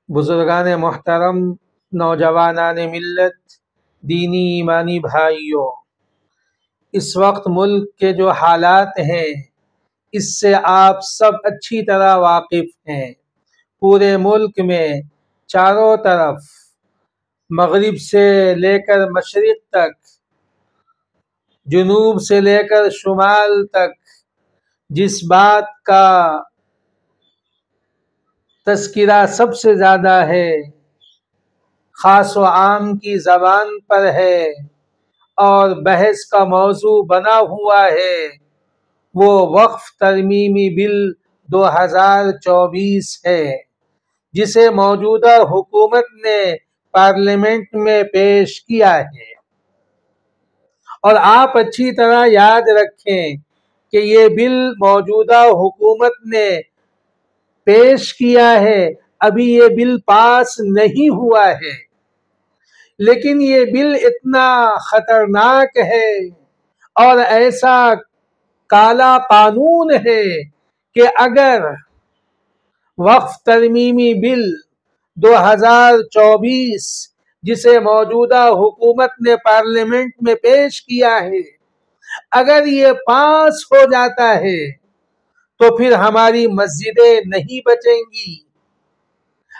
بزرگان محترم، نوجوانان ملت، دینی ایمانی بھائیوں، اس وقت ملک کے جو حالات ہیں اس سے آپ سب اچھی طرح واقف ہیں۔ پورے ملک میں چاروں طرف مغرب سے لے کر مشرق تک، جنوب سے لے کر شمال تک جس بات کا تذکرہ سب سے زیادہ ہے، خاص و عام کی زبان پر ہے اور بحث کا موضوع بنا ہوا ہے، وہ وقف ترمیمی بل 2024 ہے، جسے موجودہ حکومت نے پارلیمنٹ میں پیش کیا ہے۔ اور آپ اچھی طرح یاد رکھیں کہ یہ بل موجودہ حکومت نے پیش کیا ہے، ابھی یہ بل پاس نہیں ہوا ہے، لیکن یہ بل اتنا خطرناک ہے اور ایسا کالا قانون ہے کہ اگر وقف ترمیمی بل 2024 جسے موجودہ حکومت نے پارلیمنٹ میں پیش کیا ہے، اگر یہ پاس ہو جاتا ہے تو پھر ہماری مسجدیں نہیں بچیں گی،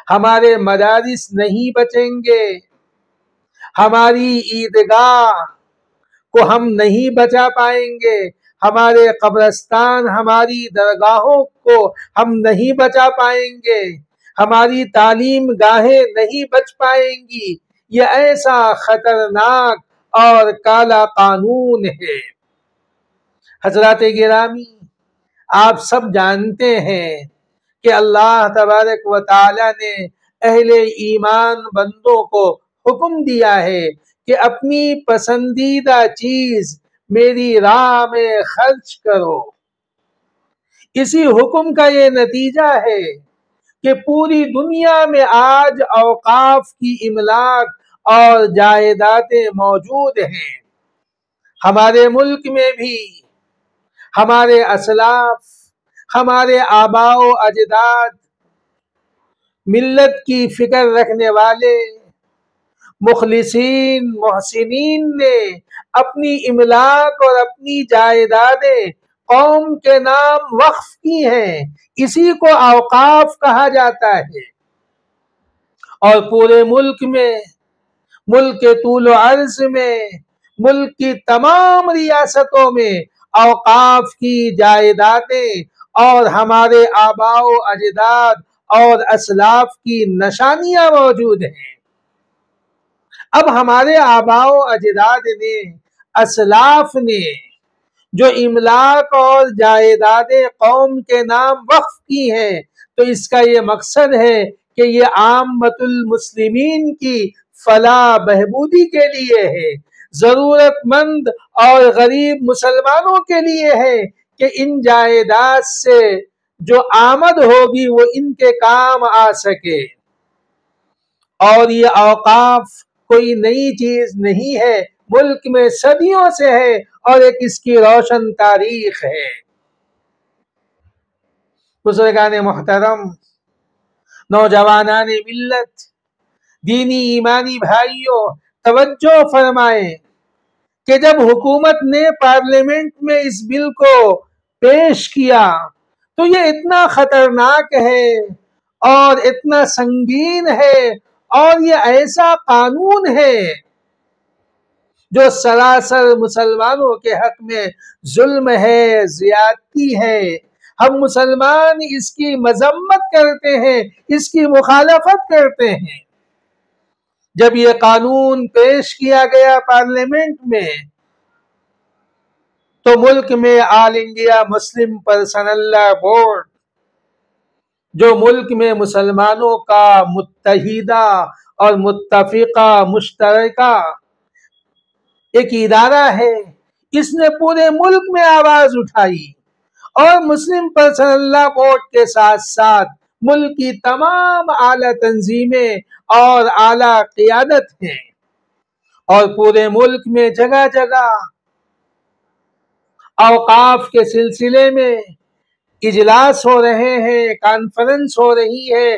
ہمارے مدارس نہیں بچیں گے، ہماری عیدگاہ کو ہم نہیں بچا پائیں گے، ہمارے قبرستان، ہماری درگاہوں کو ہم نہیں بچا پائیں گے، ہماری تعلیم گاہیں نہیں بچ پائیں گی۔ یہ ایسا خطرناک اور کالا قانون ہے۔ حضرات گرامی، آپ سب جانتے ہیں کہ اللہ تبارک و تعالی نے اہل ایمان بندوں کو حکم دیا ہے کہ اپنی پسندیدہ چیز میری راہ میں خرچ کرو۔ اسی حکم کا یہ نتیجہ ہے کہ پوری دنیا میں آج اوقاف کی املاک اور جائیدادیں موجود ہیں۔ ہمارے ملک میں بھی ہمارے اسلاف، ہمارے آباء و اجداد، ملت کی فکر رکھنے والے مخلصین، محسنین نے اپنی املاک اور اپنی جائیدادیں قوم کے نام وقف کی ہیں۔ اسی کو اوقاف کہا جاتا ہے، اور پورے ملک میں، ملک کے طول و عرض میں، ملک کی تمام ریاستوں میں اوقاف کی جائیدادیں اور ہمارے آباء و اجداد اور اسلاف کی نشانیاں موجود ہیں۔ اب ہمارے آباء و اجداد نے، اسلاف نے جو املاک اور جائیدادیں قوم کے نام وقف کی ہیں، تو اس کا یہ مقصد ہے کہ یہ عامۃ المسلمین کی فلاح بہبودی کے لیے ہے، ضرورت مند اور غریب مسلمانوں کے لیے ہے کہ ان جائیداد سے جو آمد ہوگی وہ ان کے کام آ سکے۔ اور یہ اوقاف کوئی نئی چیز نہیں ہے، ملک میں صدیوں سے ہے اور ایک اس کی روشن تاریخ ہے۔ بزرگان محترم، نوجوانان ملت، دینی ایمانی بھائیوں، توجہ فرمائیں کہ جب حکومت نے پارلیمنٹ میں اس بل کو پیش کیا تو یہ اتنا خطرناک ہے اور اتنا سنگین ہے، اور یہ ایسا قانون ہے جو سراسر مسلمانوں کے حق میں ظلم ہے، زیادتی ہے۔ ہم مسلمان اس کی مذمت کرتے ہیں، اس کی مخالفت کرتے ہیں۔ جب یہ قانون پیش کیا گیا پارلیمنٹ میں تو ملک میں all India Muslim personal law board, جو ملک میں مسلمانوں کا متحدہ اور متفقہ مشترکہ ایک ادارہ ہے، اس نے پورے ملک میں آواز اٹھائی، اور مسلم پرسنل لاء بورڈ کے ساتھ ساتھ ملک کی تمام اعلیٰ تنظیمیں اور اعلیٰ قیادت ہیں، اور پورے ملک میں جگہ جگہ اوقاف کے سلسلے میں اجلاس ہو رہے ہیں، کانفرنس ہو رہی ہے،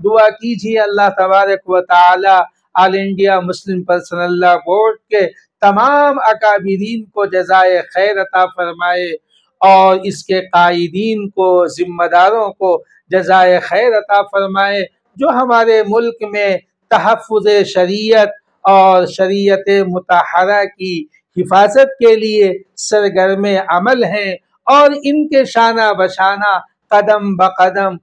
دعا کیجیے اللہ تبارک و تعالی آل انڈیا مسلم پرسنل لا بورڈ کے تمام اکابرین کو جزائے خیر عطا فرمائے، اور اس کے قائدین کو، ذمہ داروں کو جزائے خیر عطا فرمائے، جو ہمارے ملک میں تحفظ شریعت اور شریعت مطہرہ کی حفاظت کے لیے سرگرم عمل ہیں، اور ان کے شانہ بشانہ قدم بقدم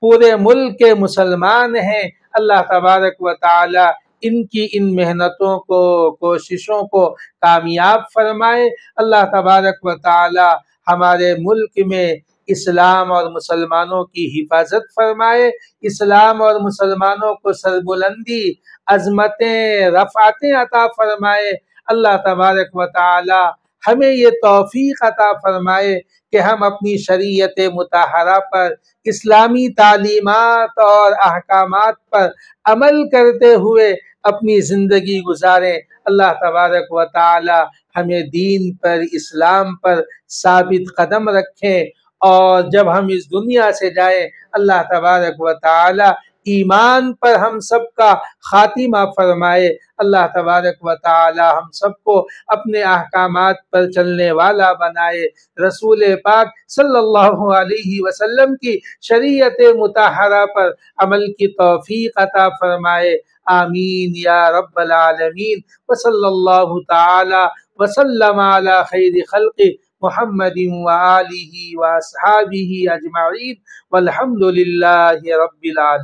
پورے ملک کے مسلمان ہیں۔ اللہ تبارک و تعالی ان کی ان محنتوں کو، کوششوں کو کامیاب فرمائے۔ اللہ تبارک و تعالی ہمارے ملک میں اسلام اور مسلمانوں کی حفاظت فرمائے، اسلام اور مسلمانوں کو سربلندی، عظمتیں، رفعتیں عطا فرمائے۔ اللہ تبارک و تعالی ہمیں یہ توفیق عطا فرمائے کہ ہم اپنی شریعت مطہرہ پر، اسلامی تعلیمات اور احکامات پر عمل کرتے ہوئے اپنی زندگی گزاریں۔ اللہ تبارک و تعالی ہمیں دین پر، اسلام پر ثابت قدم رکھیں، اور جب ہم اس دنیا سے جائیں اللہ تبارک و تعالی ایمان پر ہم سب کا خاتمہ فرمائے۔ اللہ تبارک و تعالی ہم سب کو اپنے احکامات پر چلنے والا بنائے، رسول پاک صلی اللہ علیہ وسلم کی شریعت مطہرہ پر عمل کی توفیق عطا فرمائے۔ آمین یا رب العالمین۔ وصلی اللہ تعالی وسلم علی خیر خلق محمد وآلہ واصحابہ اجمعین، والحمد للہ رب العالمین۔